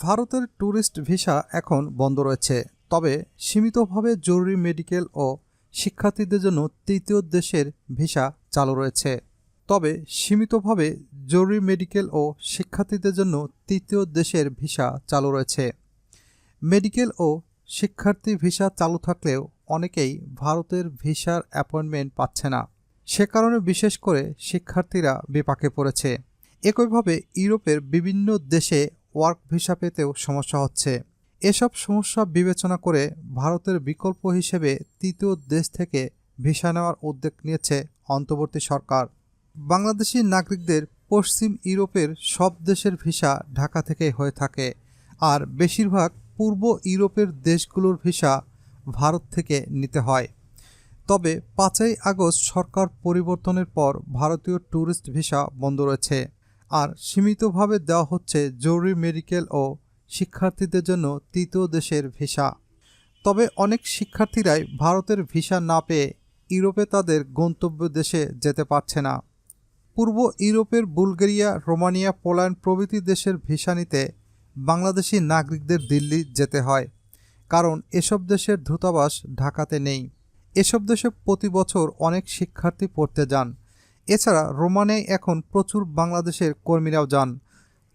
ভারতের tourist visa এখন বন্ধ রয়েছে, তবে সীমিতভাবে জরুরি মেডিকেল ও শিক্ষার্থীদের জন্য তৃতীয় দেশের ভিসা চালু রয়েছে। তবে সীমিতভাবে জরুরি মেডিকেল ও শিক্ষার্থীদের জন্য তৃতীয় দেশের ভিসা চালু রয়েছে। মেডিকেল ও শিক্ষার্থী ভিসা চালু থাকলেও অনেকেই ভারতের ভিসার অ্যাপয়েন্টমেন্ট পাচ্ছে না। সে কারণে বিশেষ করে শিক্ষার্থীরা বিপাকে পড়েছে। একইভাবে ইউরোপের বিভিন্ন দেশে ওয়ার্ক ভিসা পেতেও সমস্যা হচ্ছে। এসব সমস্যা বিবেচনা করে ভারতের বিকল্প হিসেবে তৃতীয় দেশ থেকে ভিসা নেওয়ার উদ্যোগ নিয়েছে অন্তর্বর্তী সরকার। বাংলাদেশি নাগরিকদের পশ্চিম ইউরোপের সব দেশের ভিসা ঢাকা থেকেই হয়ে থাকে, আর বেশিরভাগ পূর্ব ইউরোপের দেশগুলোর ভিসা ভারত থেকে নিতে হয়। তবে 5ই আগস্ট সরকার পরিবর্তনের পর ভারতীয় ট্যুরিস্ট ভিসা বন্ধ রয়েছে, আর সীমিতভাবে দেওয়া হচ্ছে জরুরি মেডিকেল ও শিক্ষার্থীদের জন্য তৃতীয় দেশের ভিসা। তবে অনেক শিক্ষার্থীরাই ভারতের ভিসা না পেয়ে ইউরোপে তাদের গন্তব্য দেশে যেতে পারছে না। পূর্ব ইউরোপের বুলগেরিয়া, রোমানিয়া, পোল্যান্ড প্রভৃতি দেশের ভিসা নিতে বাংলাদেশি নাগরিকদের দিল্লি যেতে হয়, কারণ এসব দেশের দূতাবাস ঢাকাতে নেই। এসব দেশে প্রতি বছর অনেক শিক্ষার্থী পড়তে যান। এছাড়া রোমানিয়ায় এখন প্রচুর বাংলাদেশের কর্মীরাও যান।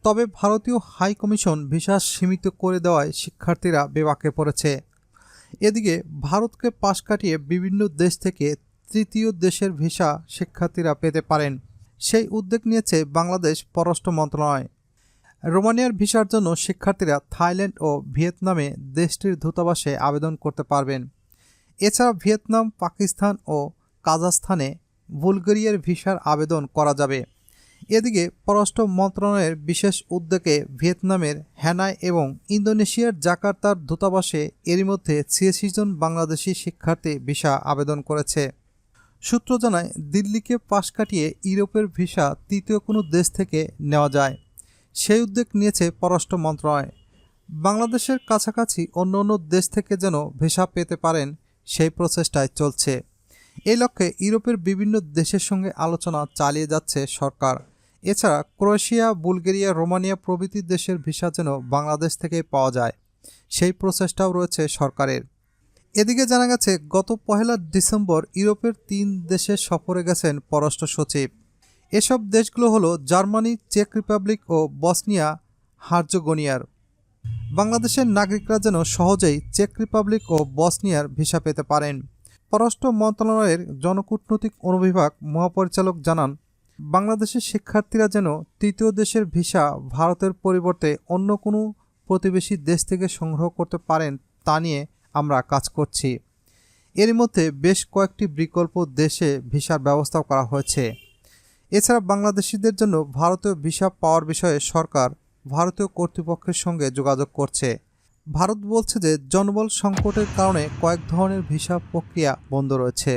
তবে ভারতীয় হাই কমিশন ভিসা সীমিত করে দেওয়ায় শিক্ষার্থীরা বিপাকে পড়েছে। এদিকে ভারতকে পাশ কাটিয়ে বিভিন্ন দেশ থেকে তৃতীয় দেশের ভিসা শিক্ষার্থীরা পেতে পারেন, সেই উদ্যোগ নিয়েছে বাংলাদেশ পররাষ্ট্র মন্ত্রণালয়। রোমানিয়ার ভিসার জন্য শিক্ষার্থীরা থাইল্যান্ড ও ভিয়েতনামে দেশটির দূতাবাসে আবেদন করতে পারবেন। এছাড়া ভিয়েতনাম, পাকিস্তান ও কাজাখস্তানে বুলগেরিয়ার ভিসার আবেদন করা যাবে। এদিকে পররাষ্ট্র মন্ত্রণালয়ের বিশেষ উদ্যোগে ভিয়েতনামের হ্যানয় এবং ইন্দোনেশিয়ার জাকার্তার দূতাবাসে এরই মধ্যে 86 জন বাংলাদেশি শিক্ষার্থী ভিসা আবেদন করেছে। সূত্র জানায়, দিল্লিকে পাশ কাটিয়ে ইউরোপের ভিসা তৃতীয় কোনো দেশ থেকে নেওয়া যায়, সেই উদ্যোগ নিয়েছে পররাষ্ট্র মন্ত্রণালয়। বাংলাদেশের কাছাকাছি অন্য অন্য দেশ থেকে যেন ভিসা পেতে পারেন, সেই প্রচেষ্টায় চলছে। এই লক্ষ্যে ইউরোপের বিভিন্ন দেশের সঙ্গে আলোচনা চালিয়ে যাচ্ছে সরকার। এছাড়া ক্রোয়েশিয়া, বুলগেরিয়া, রোমানিয়া প্রভৃতি দেশের ভিসা যেন বাংলাদেশ থেকে পাওয়া যায়, সেই প্রচেষ্টাও রয়েছে সরকারের। এদিকে জানা গেছে, গত 1 ডিসেম্বর ইউরোপের 3 দেশে সফরে গেছেন পররাষ্ট্র সচিব। এসব দেশগুলো হলো জার্মানি, চেক রিপাবলিক ও বসনিয়া হার্জেগোভিনার। বাংলাদেশের নাগরিকরা যেন সহজেই চেক রিপাবলিক ও বসনিয়ার ভিসা পেতে পারেন। পররাষ্ট্র মন্ত্রণালয়ের জনকূটনৈতিক অনুবিভাগ মহাপরিচালক জানান, বাংলাদেশের শিক্ষার্থীরা যেন তৃতীয় দেশের ভিসা ভারতের পরিবর্তে অন্য কোনো প্রতিবেশী দেশ থেকে সংগ্রহ করতে পারেন, তা নিয়ে আমরা কাজ করছি। এর মধ্যে বেশ কয়েকটি বিকল্প দেশে ভিসার ব্যবস্থা করা হয়েছে। এছাড়া বাংলাদেশিদের জন্য ভারতীয় ভিসা পাওয়ার বিষয়ে সরকার ভারতীয় কর্তৃপক্ষের সঙ্গে যোগাযোগ করছে। ভারত বলছে যে জনবল সংকটের কারণে কয়েক ধরনের ভিসা প্রক্রিয়া বন্ধ রয়েছে।